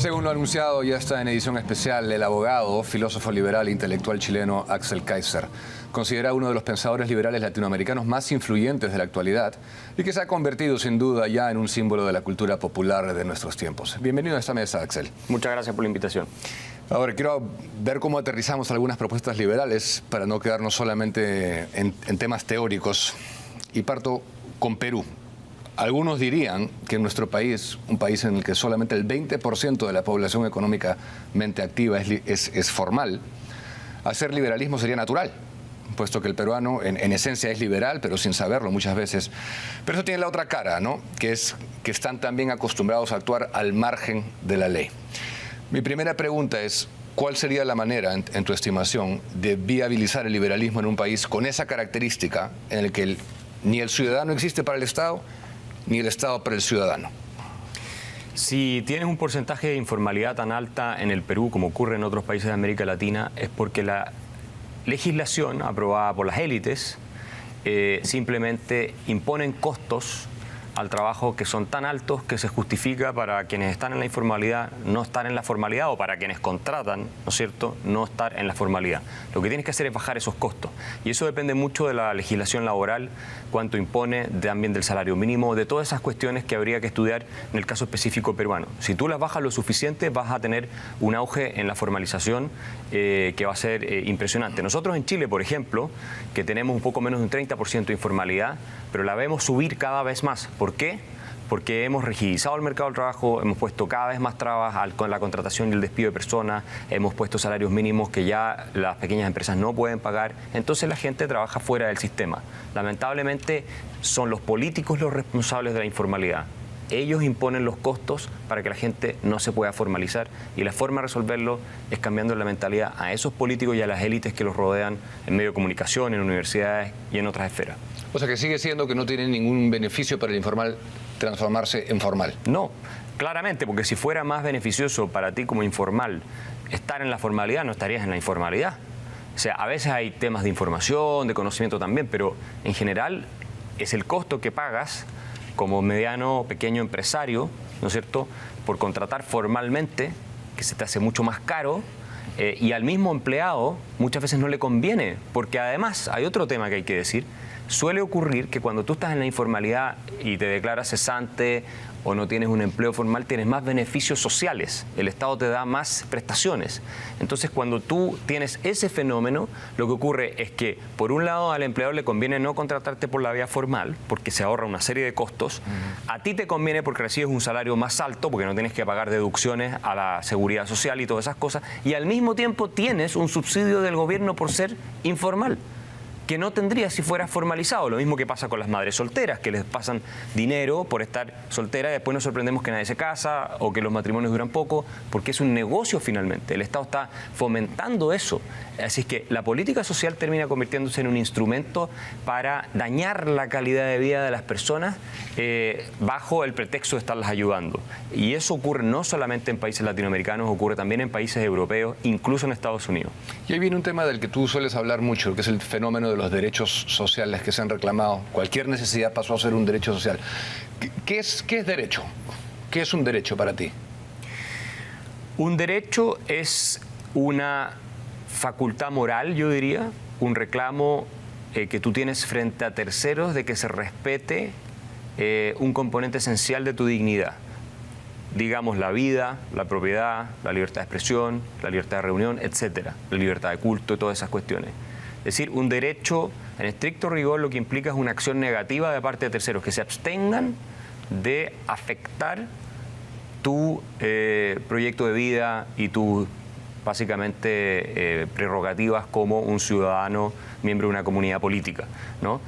Según lo anunciado, ya está en edición especial el abogado, filósofo liberal e intelectual chileno Axel Kaiser, considerado uno de los pensadores liberales latinoamericanos más influyentes de la actualidad y que se ha convertido sin duda ya en un símbolo de la cultura popular de nuestros tiempos. Bienvenido a esta mesa, Axel. Muchas gracias por la invitación. Ahora, quiero ver cómo aterrizamos algunas propuestas liberales para no quedarnos solamente en temas teóricos. Y parto con Perú. Algunos dirían que en nuestro país, un país en el que solamente el 20% de la población económicamente activa es formal, hacer liberalismo sería natural, puesto que el peruano en esencia es liberal, pero sin saberlo muchas veces. Pero eso tiene la otra cara, ¿no? Que es que están también acostumbrados a actuar al margen de la ley. Mi primera pregunta es, ¿cuál sería la manera, en tu estimación, de viabilizar el liberalismo en un país con esa característica en el que ni el ciudadano existe para el Estado, ni el Estado para el ciudadano? Si tienes un porcentaje de informalidad tan alta en el Perú como ocurre en otros países de América Latina, es porque la legislación aprobada por las élites simplemente imponen costos al trabajo que son tan altos que se justifica para quienes están en la informalidad no estar en la formalidad, o para quienes contratan, ¿no es cierto?, no estar en la formalidad. Lo que tienes que hacer es bajar esos costos, y eso depende mucho de la legislación laboral, cuánto impone, también del salario mínimo, de todas esas cuestiones que habría que estudiar en el caso específico peruano. Si tú las bajas lo suficiente, vas a tener un auge en la formalización que va a ser impresionante. Nosotros en Chile, por ejemplo, que tenemos un poco menos de un 30% de informalidad, pero la vemos subir cada vez más. ¿Por qué? Porque hemos rigidizado el mercado del trabajo, hemos puesto cada vez más trabas con la contratación y el despido de personas, hemos puesto salarios mínimos que ya las pequeñas empresas no pueden pagar, entonces la gente trabaja fuera del sistema. Lamentablemente son los políticos los responsables de la informalidad. Ellos imponen los costos para que la gente no se pueda formalizar, y la forma de resolverlo es cambiando la mentalidad a esos políticos y a las élites que los rodean en medios de comunicación, en universidades y en otras esferas. O sea que sigue siendo que no tiene ningún beneficio para el informal transformarse en formal. No, claramente, porque si fuera más beneficioso para ti como informal estar en la formalidad, no estarías en la informalidad. O sea, a veces hay temas de información, de conocimiento también, pero en general es el costo que pagas como mediano o pequeño empresario, ¿no es cierto?, por contratar formalmente, que se te hace mucho más caro, y al mismo empleado muchas veces no le conviene, porque además hay otro tema que hay que decir. Suele ocurrir que cuando tú estás en la informalidad y te declaras cesante o no tienes un empleo formal, tienes más beneficios sociales, el Estado te da más prestaciones. Entonces, cuando tú tienes ese fenómeno, lo que ocurre es que, por un lado, al empleador le conviene no contratarte por la vía formal, porque se ahorra una serie de costos. A ti te conviene porque recibes un salario más alto, porque no tienes que pagar deducciones a la seguridad social y todas esas cosas, y al mismo tiempo tienes un subsidio del gobierno por ser informal, que no tendrías si fueras formalizado. Lo mismo que pasa con las madres solteras, que les pasan dinero por estar soltera, y después nos sorprendemos que nadie se casa o que los matrimonios duran poco, porque es un negocio finalmente. El Estado está fomentando eso. Así es que la política social termina convirtiéndose en un instrumento para dañar la calidad de vida de las personas bajo el pretexto de estarlas ayudando. Y eso ocurre no solamente en países latinoamericanos, ocurre también en países europeos, incluso en Estados Unidos. Y ahí viene un tema del que tú sueles hablar mucho, que es el fenómeno de los derechos sociales que se han reclamado. Cualquier necesidad pasó a ser un derecho social. ¿Qué es derecho? ¿Qué es un derecho para ti? Un derecho es una facultad moral, yo diría, un reclamo que tú tienes frente a terceros de que se respete un componente esencial de tu dignidad. Digamos, la vida, la propiedad, la libertad de expresión, la libertad de reunión, etcétera, la libertad de culto y todas esas cuestiones. Es decir, un derecho, en estricto rigor, lo que implica es una acción negativa de parte de terceros, que se abstengan de afectar tu proyecto de vida y tus, básicamente, prerrogativas como un ciudadano, miembro de una comunidad política, ¿no?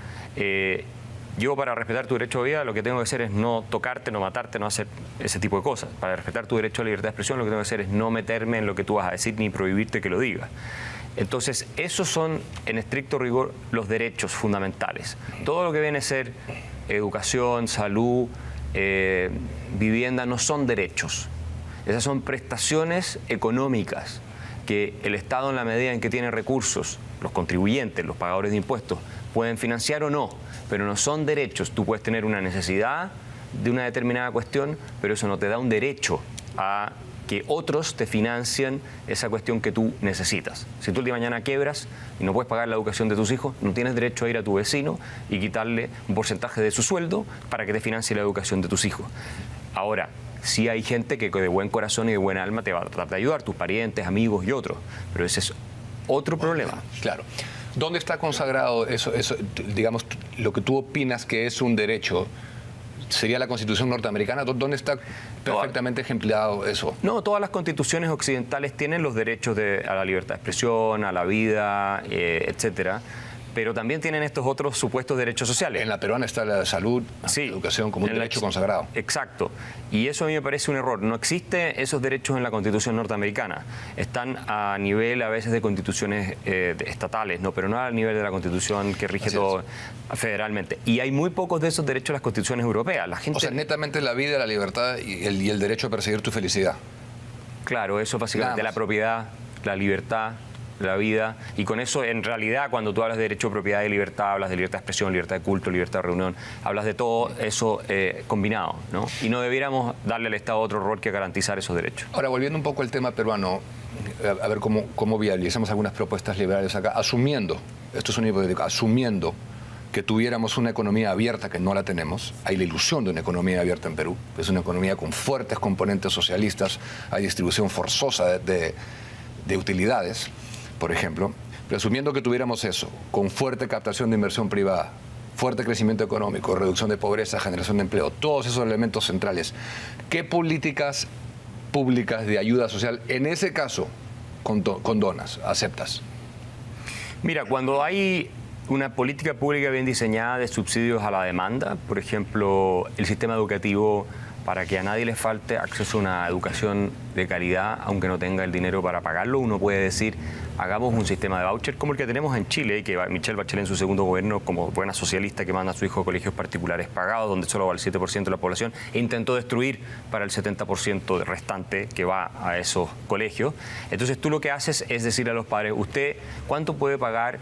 Yo, para respetar tu derecho a vida, lo que tengo que hacer es no tocarte, no matarte, no hacer ese tipo de cosas. Para respetar tu derecho a la libertad de expresión, lo que tengo que hacer es no meterme en lo que tú vas a decir ni prohibirte que lo digas. Entonces, esos son, en estricto rigor, los derechos fundamentales. Todo lo que viene a ser educación, salud, vivienda, no son derechos. Esas son prestaciones económicas que el Estado, en la medida en que tiene recursos, los contribuyentes, los pagadores de impuestos, pueden financiar o no, pero no son derechos. Tú puedes tener una necesidad de una determinada cuestión, pero eso no te da un derecho a que otros te financien esa cuestión que tú necesitas. Si tú el día de mañana quiebras y no puedes pagar la educación de tus hijos, no tienes derecho a ir a tu vecino y quitarle un porcentaje de su sueldo para que te financie la educación de tus hijos. Ahora, sí hay gente que de buen corazón y de buena alma te va a tratar de ayudar, tus parientes, amigos y otros, pero ese es otro problema. Claro. ¿Dónde está consagrado eso, digamos, lo que tú opinas que es un derecho? ¿Sería la Constitución norteamericana? ¿Dónde está perfectamente ejemplificado eso? No, todas las constituciones occidentales tienen los derechos a la libertad de expresión, a la vida, etcétera, pero también tienen estos otros supuestos derechos sociales. En la peruana está la salud, sí, la educación como un derecho consagrado. Exacto. Y eso a mí me parece un error. No existen esos derechos en la Constitución norteamericana. Están a nivel a veces de constituciones estatales, ¿no? Pero no a nivel de la Constitución que rige todo federalmente. Y hay muy pocos de esos derechos en las constituciones europeas. La gente... O sea, netamente la vida, la libertad y el derecho a perseguir tu felicidad. Claro, eso básicamente, la propiedad, la libertad, la vida, y con eso en realidad cuando tú hablas de derecho a propiedad y libertad, hablas de libertad de expresión, libertad de culto, libertad de reunión, hablas de todo eso combinado, ¿no? Y no debiéramos darle al Estado otro rol que garantizar esos derechos. Ahora, volviendo un poco al tema peruano, a ver cómo viabilizamos algunas propuestas liberales acá, asumiendo, esto es un hipotético, asumiendo que tuviéramos una economía abierta, que no la tenemos. Hay la ilusión de una economía abierta en Perú, es una economía con fuertes componentes socialistas, hay distribución forzosa de utilidades, por ejemplo, pero asumiendo que tuviéramos eso, con fuerte captación de inversión privada, fuerte crecimiento económico, reducción de pobreza, generación de empleo, todos esos elementos centrales, ¿qué políticas públicas de ayuda social en ese caso condonas, aceptas? Mira, cuando hay una política pública bien diseñada de subsidios a la demanda, por ejemplo, el sistema educativo para que a nadie le falte acceso a una educación de calidad, aunque no tenga el dinero para pagarlo, uno puede decir, hagamos un sistema de voucher como el que tenemos en Chile, y que Michelle Bachelet en su segundo gobierno, como buena socialista que manda a su hijo a colegios particulares pagados, donde solo va el 7% de la población, e intentó destruir para el 70% restante que va a esos colegios. Entonces tú lo que haces es decir a los padres, usted, ¿cuánto puede pagar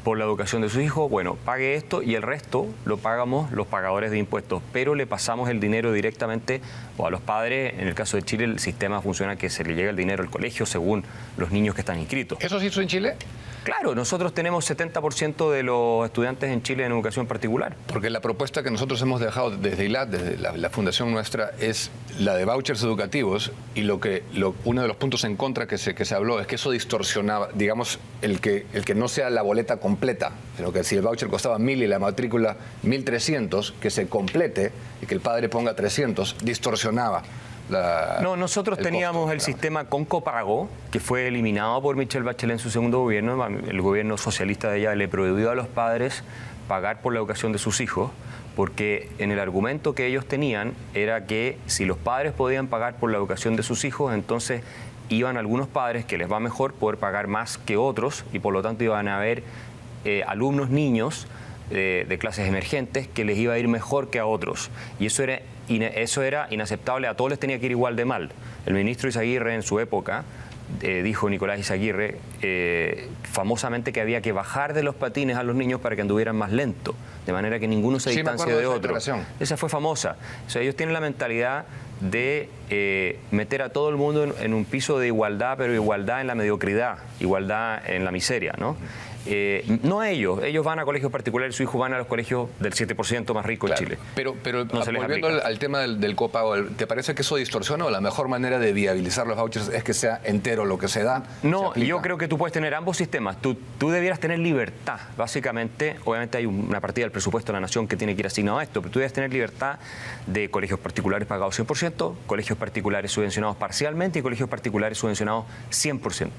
por la educación de su hijo? Bueno, pague esto y el resto lo pagamos los pagadores de impuestos, pero le pasamos el dinero directamente o a los padres. En el caso de Chile el sistema funciona que se le llega el dinero al colegio según los niños que están inscritos. ¿Eso se hizo en Chile? Claro, nosotros tenemos 70% de los estudiantes en Chile en educación particular. Porque la propuesta que nosotros hemos dejado desde ILAT, desde la fundación nuestra, es la de vouchers educativos, y uno de los puntos en contra que se habló es que eso distorsionaba, digamos, el que no sea la boleta completa, sino que si el voucher costaba 1.000 y la matrícula 1.300, que se complete y que el padre ponga 300, distorsionaba. No, nosotros teníamos el sistema con copago, que fue eliminado por Michelle Bachelet en su segundo gobierno. El gobierno socialista de ella le prohibió a los padres pagar por la educación de sus hijos, porque en el argumento que ellos tenían era que si los padres podían pagar por la educación de sus hijos, entonces iban algunos padres que les va mejor poder pagar más que otros, y por lo tanto iban a haber alumnos niños de clases emergentes que les iba a ir mejor que a otros. Y eso era inaceptable, a todos les tenía que ir igual de mal. El ministro Izaguirre en su época, dijo Nicolás Izaguirre, famosamente que había que bajar de los patines a los niños para que anduvieran más lento, de manera que ninguno se distancie de otro. Esa fue famosa. O sea, ellos tienen la mentalidad de meter a todo el mundo en un piso de igualdad, pero igualdad en la mediocridad, igualdad en la miseria, ¿no? No ellos van a colegios particulares, su hijo van a los colegios del 7% más rico en Chile. Pero no volviendo al tema del copago, ¿te parece que eso distorsiona o la mejor manera de viabilizar los vouchers es que sea entero lo que se da? No, yo creo que tú puedes tener ambos sistemas. Tú debieras tener libertad, básicamente. Obviamente hay una partida del presupuesto de la nación que tiene que ir asignado a esto, pero tú debes tener libertad de colegios particulares pagados 100%, colegios particulares subvencionados parcialmente y colegios particulares subvencionados 100%.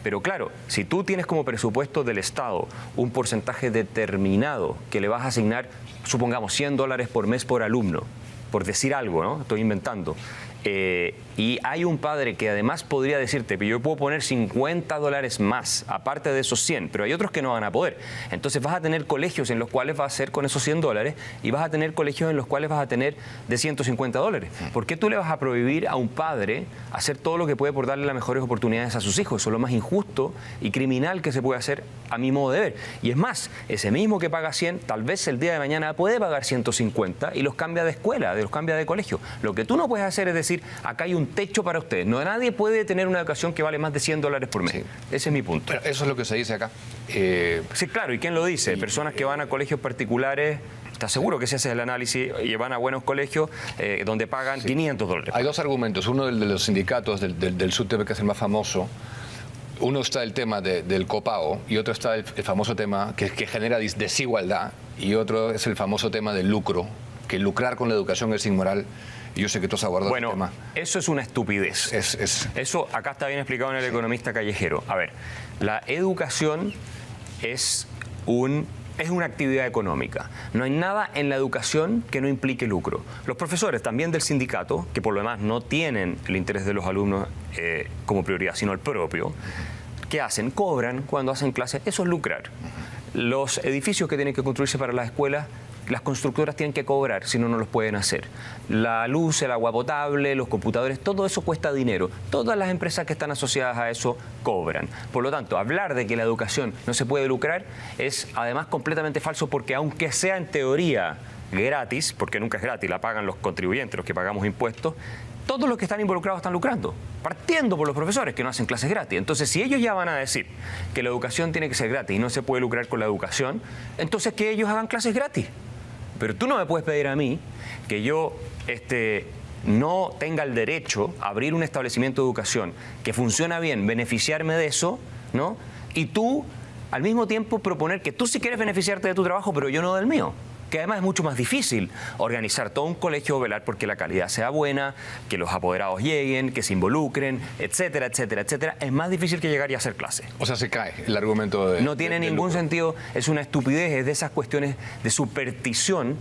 Pero claro, si tú tienes como presupuesto del Estado un porcentaje determinado que le vas a asignar, supongamos $100 por mes por alumno, por decir algo, ¿no? Estoy inventando. Y hay un padre que además podría decirte, pero yo puedo poner $50 más, aparte de esos 100, pero hay otros que no van a poder. Entonces vas a tener colegios en los cuales vas a hacer con esos $100 y vas a tener colegios en los cuales vas a tener de $150. ¿Por qué tú le vas a prohibir a un padre hacer todo lo que puede por darle las mejores oportunidades a sus hijos? Eso es lo más injusto y criminal que se puede hacer a mi modo de ver. Y es más, ese mismo que paga 100, tal vez el día de mañana puede pagar 150 y los cambia de escuela, los cambia de colegio. Lo que tú no puedes hacer es decir, decir, acá hay un techo para ustedes. No, nadie puede tener una educación que vale más de $100 por mes. Sí. Ese es mi punto. Pero eso es lo que se dice acá. Sí, claro. ¿Y quién lo dice? Personas que van a colegios particulares. ¿Estás seguro que si haces el análisis y van a buenos colegios donde pagan $500? Hay dos argumentos. Uno, el de los sindicatos del SUTEP, que es el más famoso. Uno está el tema del copago y otro está el famoso tema que genera desigualdad, y otro es el famoso tema del lucro, que lucrar con la educación es inmoral. Y yo sé que tú has abordado el tema. Bueno, eso es una estupidez. Eso acá está bien explicado en El Economista Callejero. A ver, la educación es una actividad económica. No hay nada en la educación que no implique lucro. Los profesores también del sindicato, que por lo demás no tienen el interés de los alumnos como prioridad, sino el propio, ¿qué hacen? Cobran cuando hacen clases. Eso es lucrar. Los edificios que tienen que construirse para las escuelas, las constructoras tienen que cobrar, si no, no los pueden hacer. La luz, el agua potable, los computadores, todo eso cuesta dinero. Todas las empresas que están asociadas a eso cobran. Por lo tanto, hablar de que la educación no se puede lucrar es además completamente falso, porque aunque sea en teoría gratis, porque nunca es gratis, la pagan los contribuyentes, los que pagamos impuestos, todos los que están involucrados están lucrando, partiendo por los profesores que no hacen clases gratis. Entonces, si ellos ya van a decir que la educación tiene que ser gratis y no se puede lucrar con la educación, entonces que ellos hagan clases gratis. Pero tú no me puedes pedir a mí que yo no tenga el derecho a abrir un establecimiento de educación que funciona bien, beneficiarme de eso, ¿no? Y tú, al mismo tiempo, proponer que tú sí quieres beneficiarte de tu trabajo, pero yo no del mío. Que además es mucho más difícil organizar todo un colegio, velar porque la calidad sea buena, que los apoderados lleguen, que se involucren, etcétera, etcétera, etcétera. Es más difícil que llegar y hacer clase. O sea, se cae el argumento de... No tiene ningún sentido, es una estupidez, es de esas cuestiones de superstición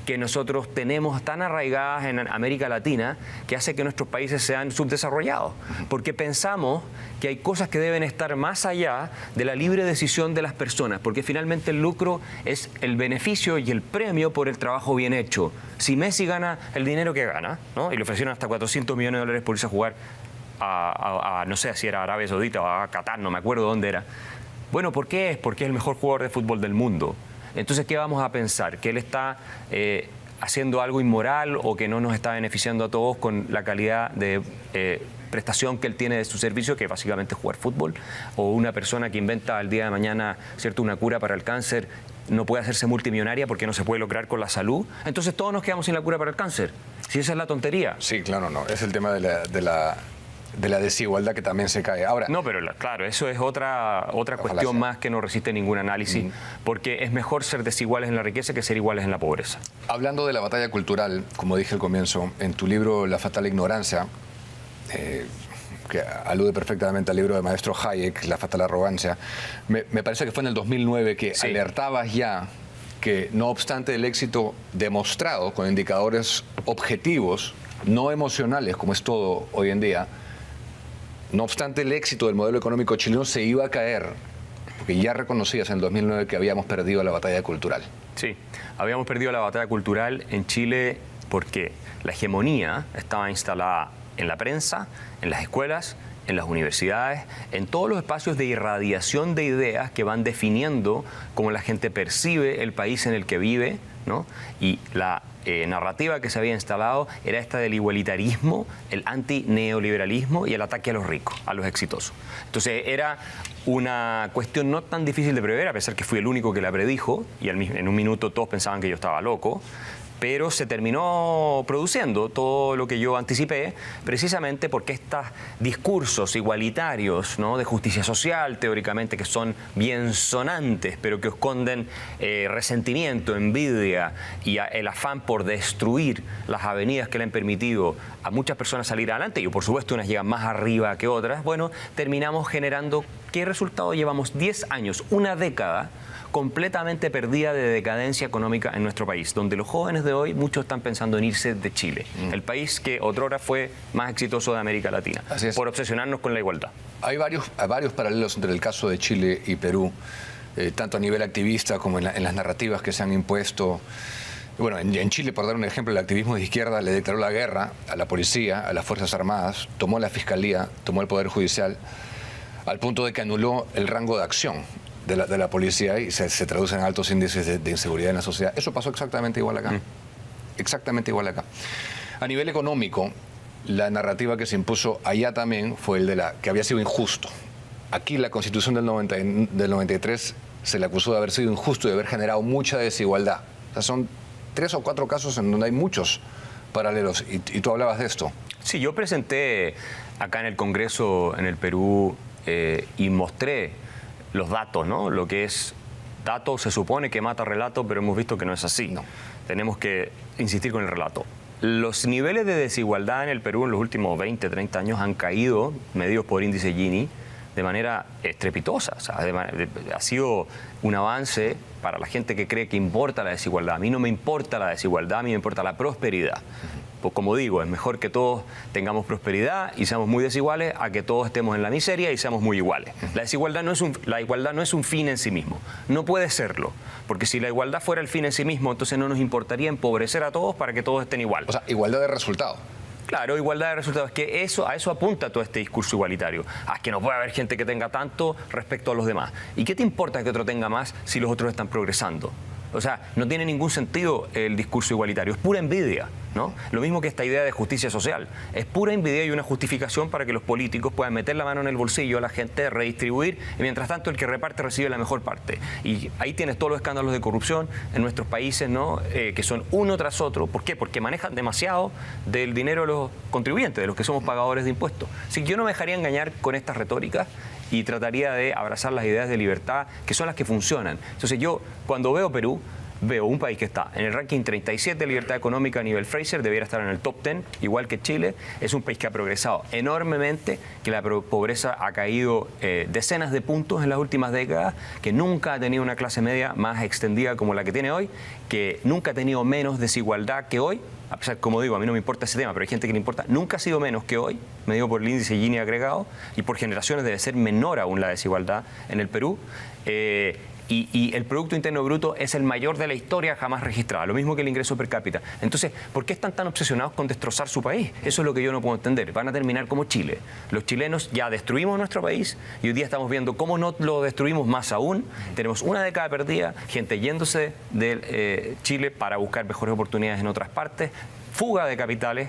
que nosotros tenemos tan arraigadas en América Latina, que hace que nuestros países sean subdesarrollados, porque pensamos que hay cosas que deben estar más allá de la libre decisión de las personas, porque finalmente el lucro es el beneficio y el premio por el trabajo bien hecho. Si Messi gana el dinero que gana, ¿no? Y le ofrecieron hasta $400 millones por irse a jugar a no sé si era Arabia Saudita o a Qatar, no me acuerdo dónde era. Bueno, ¿por qué es? Porque es el mejor jugador de fútbol del mundo. Entonces, ¿qué vamos a pensar? ¿Que él está haciendo algo inmoral o que no nos está beneficiando a todos con la calidad de prestación que él tiene de su servicio, que básicamente es jugar fútbol? ¿O una persona que inventa el día de mañana, ¿cierto?, una cura para el cáncer, no puede hacerse multimillonaria porque no se puede lograr con la salud? Entonces todos nos quedamos sin la cura para el cáncer. Si esa es la tontería. Sí, claro, no. Es el tema de la desigualdad que también se cae. Ahora, no, pero claro, eso es otra cuestión más que no resiste ningún análisis, porque es mejor ser desiguales en la riqueza que ser iguales en la pobreza. Hablando de la batalla cultural, como dije al comienzo, en tu libro La fatal ignorancia, que alude perfectamente al libro del maestro Hayek, La fatal arrogancia, me parece que fue en el 2009 que sí alertabas ya que, no obstante el éxito demostrado con indicadores objetivos, no emocionales, como es todo hoy en día, no obstante el éxito del modelo económico chileno se iba a caer, porque ya reconocías en el 2009 que habíamos perdido la batalla cultural. Sí, habíamos perdido la batalla cultural en Chile porque la hegemonía estaba instalada en la prensa, en las escuelas, en las universidades, en todos los espacios de irradiación de ideas que van definiendo cómo la gente percibe el país en el que vive, ¿no? Y la narrativa que se había instalado era esta del igualitarismo, el antineoliberalismo y el ataque a los ricos, a los exitosos. Entonces era una cuestión no tan difícil de prever, a pesar que fui el único que la predijo y en un minuto todos pensaban que yo estaba loco, pero se terminó produciendo todo lo que yo anticipé, precisamente porque estos discursos igualitarios, ¿no?, de justicia social, teóricamente, que son bien sonantes, pero que esconden resentimiento, envidia y el afán por destruir las avenidas que le han permitido a muchas personas salir adelante, y por supuesto unas llegan más arriba que otras, bueno, terminamos generando, ¿qué resultado? Llevamos 10 años, una década, completamente perdida de decadencia económica en nuestro país, donde los jóvenes de hoy, muchos están pensando en irse de Chile, el país que otrora fue más exitoso de América Latina, por obsesionarnos con la igualdad. Hay varios paralelos entre el caso de Chile y Perú, tanto a nivel activista como en las narrativas que se han impuesto. Bueno, en Chile, por dar un ejemplo, el activismo de izquierda le declaró la guerra a la policía, a las Fuerzas Armadas, tomó la Fiscalía, tomó el Poder Judicial, al punto de que anuló el rango de acción de la policía y se traducen en altos índices de inseguridad en la sociedad. Eso pasó exactamente igual acá. Exactamente igual acá. A nivel económico, la narrativa que se impuso allá también fue el de que había sido injusto. Aquí la Constitución del 93 se le acusó de haber sido injusto y de haber generado mucha desigualdad. O sea, son 3 o 4 casos en donde hay muchos paralelos. Y tú hablabas de esto. Sí, yo presenté acá en el Congreso en el Perú y mostré los datos, ¿no? Lo que es dato se supone que mata relato, pero hemos visto que no es así. No. Tenemos que insistir con el relato. Los niveles de desigualdad en el Perú en los últimos 20, 30 años han caído, medidos por índice Gini, de manera estrepitosa. O sea, ha sido un avance para la gente que cree que importa la desigualdad. A mí no me importa la desigualdad, a mí me importa la prosperidad. Pues como digo, es mejor que todos tengamos prosperidad y seamos muy desiguales a que todos estemos en la miseria y seamos muy iguales. La igualdad no es un fin en sí mismo. No puede serlo. Porque si la igualdad fuera el fin en sí mismo, entonces no nos importaría empobrecer a todos para que todos estén igual. O sea, igualdad de resultado. Claro, igualdad de resultados. Es que a eso apunta todo este discurso igualitario. Es que no puede haber gente que tenga tanto respecto a los demás. ¿Y qué te importa que otro tenga más si los otros están progresando? O sea, no tiene ningún sentido el discurso igualitario. Es pura envidia, ¿no? Lo mismo que esta idea de justicia social. Es pura envidia y una justificación para que los políticos puedan meter la mano en el bolsillo a la gente, redistribuir, y mientras tanto el que reparte recibe la mejor parte. Y ahí tienes todos los escándalos de corrupción en nuestros países, ¿no? Que son uno tras otro. ¿Por qué? Porque manejan demasiado del dinero de los contribuyentes, de los que somos pagadores de impuestos. Así que yo no me dejaría engañar con estas retóricas y trataría de abrazar las ideas de libertad, que son las que funcionan. Entonces yo, cuando veo Perú, veo un país que está en el ranking 37 de libertad económica a nivel Fraser, debiera estar en el top 10, igual que Chile. Es un país que ha progresado enormemente, que la pobreza ha caído decenas de puntos en las últimas décadas, que nunca ha tenido una clase media más extendida como la que tiene hoy, que nunca ha tenido menos desigualdad que hoy. A pesar, como digo, a mí no me importa ese tema, pero hay gente que le importa. Nunca ha sido menos que hoy, medido por el índice Gini agregado, y por generaciones debe ser menor aún la desigualdad en el Perú. Y el Producto Interno Bruto es el mayor de la historia jamás registrado, lo mismo que el ingreso per cápita. Entonces, ¿por qué están tan obsesionados con destrozar su país? Eso es lo que yo no puedo entender. Van a terminar como Chile. Los chilenos ya destruimos nuestro país y hoy día estamos viendo cómo no lo destruimos más aún. Tenemos una década perdida, gente yéndose de Chile para buscar mejores oportunidades en otras partes, fuga de capitales.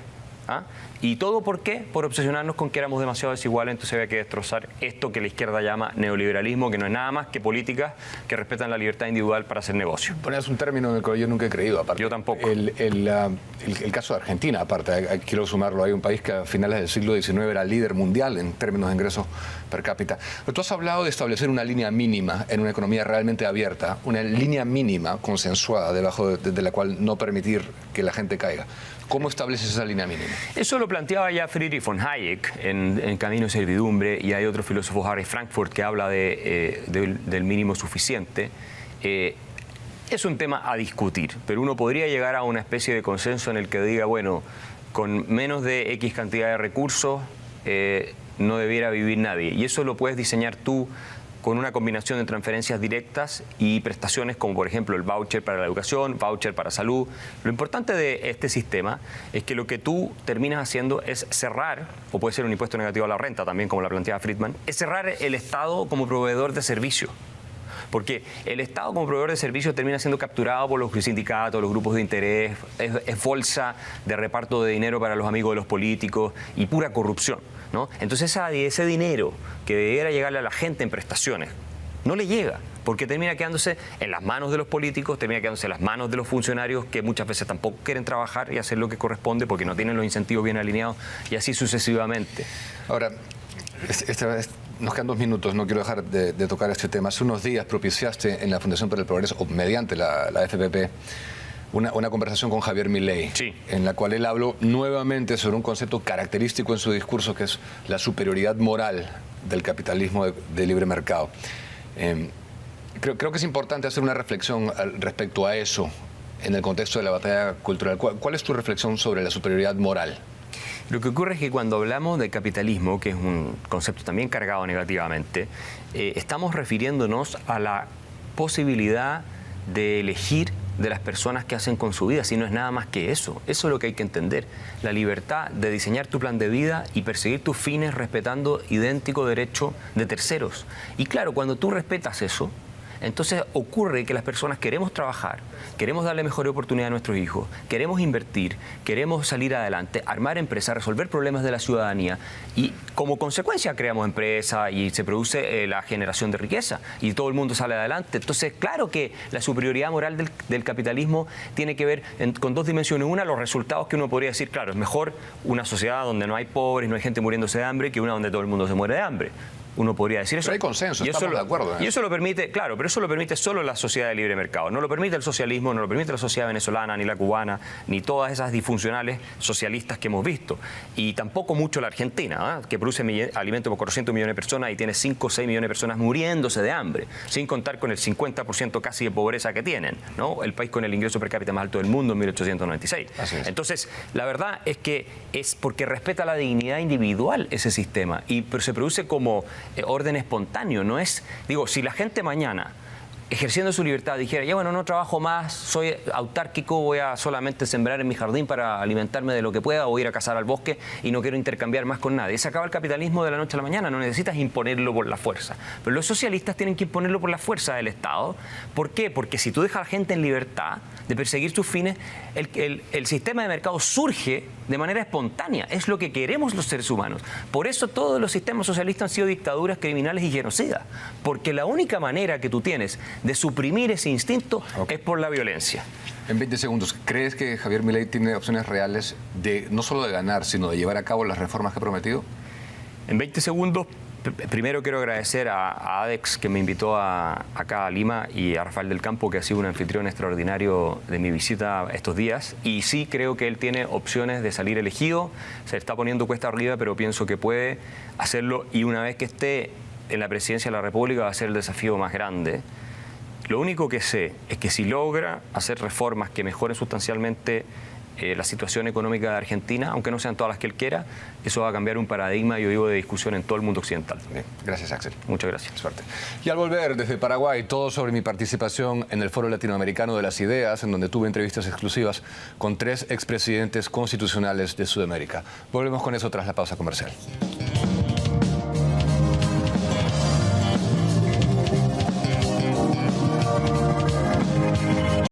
¿Y todo por qué? Por obsesionarnos con que éramos demasiado desiguales, entonces había que destrozar esto que la izquierda llama neoliberalismo, que no es nada más que políticas que respetan la libertad individual para hacer negocio. Pones un término en el que yo nunca he creído, aparte. Yo tampoco. El caso de Argentina, aparte, quiero sumarlo, hay un país que a finales del siglo XIX era líder mundial en términos de ingresos per cápita. Pero tú has hablado de establecer una línea mínima en una economía realmente abierta, una línea mínima consensuada debajo de la cual no permitir que la gente caiga. ¿Cómo estableces esa línea mínima? Eso lo planteaba ya Friedrich von Hayek en Camino de Servidumbre, y hay otro filósofo, Harry Frankfurt, que habla del mínimo suficiente. Es un tema a discutir, pero uno podría llegar a una especie de consenso en el que diga, bueno, con menos de X cantidad de recursos no debiera vivir nadie. Y eso lo puedes diseñar tú con una combinación de transferencias directas y prestaciones como por ejemplo el voucher para la educación, voucher para salud. Lo importante de este sistema es que lo que tú terminas haciendo es cerrar, o puede ser un impuesto negativo a la renta también como la planteaba Friedman, es cerrar el Estado como proveedor de servicios. Porque el Estado como proveedor de servicios termina siendo capturado por los sindicatos, los grupos de interés, es bolsa de reparto de dinero para los amigos de los políticos y pura corrupción, ¿no? Entonces ese dinero que debiera llegarle a la gente en prestaciones no le llega, porque termina quedándose en las manos de los políticos, termina quedándose en las manos de los funcionarios que muchas veces tampoco quieren trabajar y hacer lo que corresponde porque no tienen los incentivos bien alineados, y así sucesivamente. Ahora, nos quedan 2 minutos, no quiero dejar de tocar este tema. Hace unos días propiciaste en la Fundación para el Progreso, o mediante la FPP, una conversación con Javier Milei, sí, en la cual él habló nuevamente sobre un concepto característico en su discurso, que es la superioridad moral del capitalismo de libre mercado. Creo que es importante hacer una reflexión respecto a eso en el contexto de la batalla cultural. ¿Cuál es tu reflexión sobre la superioridad moral? Lo que ocurre es que cuando hablamos de capitalismo, que es un concepto también cargado negativamente, estamos refiriéndonos a la posibilidad de elegir de las personas que hacen con su vida, si no es nada más que eso. Eso es lo que hay que entender. La libertad de diseñar tu plan de vida y perseguir tus fines respetando idéntico derecho de terceros. Y claro, cuando tú respetas eso, Entonces ocurre que las personas queremos trabajar, queremos darle mejor oportunidad a nuestros hijos, queremos invertir, queremos salir adelante, armar empresas, resolver problemas de la ciudadanía y como consecuencia creamos empresas y se produce la generación de riqueza y todo el mundo sale adelante. Entonces, claro que la superioridad moral del capitalismo tiene que ver con dos dimensiones. Una, los resultados que uno podría decir, claro, es mejor una sociedad donde no hay pobres, no hay gente muriéndose de hambre, que una donde todo el mundo se muere de hambre. Uno podría decir eso. Pero hay consenso, estamos de acuerdo. Y eso lo permite, claro, pero eso lo permite solo la sociedad de libre mercado. No lo permite el socialismo, no lo permite la sociedad venezolana, ni la cubana, ni todas esas disfuncionales socialistas que hemos visto. Y tampoco mucho la Argentina, que produce alimento por 400 millones de personas y tiene 5 o 6 millones de personas muriéndose de hambre, sin contar con el 50% casi de pobreza que tienen, ¿no? El país con el ingreso per cápita más alto del mundo en 1896. Así es. Entonces, la verdad es que es porque respeta la dignidad individual ese sistema, pero se produce como orden espontáneo, no es, digo, si la gente mañana ejerciendo su libertad dijera, ya bueno, no trabajo más, soy autárquico, voy a solamente sembrar en mi jardín para alimentarme de lo que pueda o ir a cazar al bosque y no quiero intercambiar más con nadie. Se acaba el capitalismo de la noche a la mañana, no necesitas imponerlo por la fuerza. Pero los socialistas tienen que imponerlo por la fuerza del Estado. ¿Por qué? Porque si tú dejas a la gente en libertad de perseguir sus fines, el sistema de mercado surge de manera espontánea. Es lo que queremos los seres humanos. Por eso todos los sistemas socialistas han sido dictaduras criminales y genocidas. Porque la única manera que tú tienes de suprimir ese instinto es por la violencia. En 20 segundos, ¿crees que Javier Milei tiene opciones reales de no solo de ganar, sino de llevar a cabo las reformas que ha prometido? En 20 segundos, primero quiero agradecer a ADEX que me invitó acá a Lima y a Rafael del Campo, que ha sido un anfitrión extraordinario de mi visita estos días. Y sí creo que él tiene opciones de salir elegido, se está poniendo cuesta arriba, pero pienso que puede hacerlo y una vez que esté en la presidencia de la República va a ser el desafío más grande. Lo único que sé es que si logra hacer reformas que mejoren sustancialmente la situación económica de Argentina, aunque no sean todas las que él quiera, eso va a cambiar un paradigma, yo digo, de discusión en todo el mundo occidental. Bien. Gracias, Axel. Muchas gracias. Suerte. Y al volver desde Paraguay, todo sobre mi participación en el Foro Latinoamericano de las Ideas, en donde tuve entrevistas exclusivas con 3 expresidentes constitucionales de Sudamérica. Volvemos con eso tras la pausa comercial.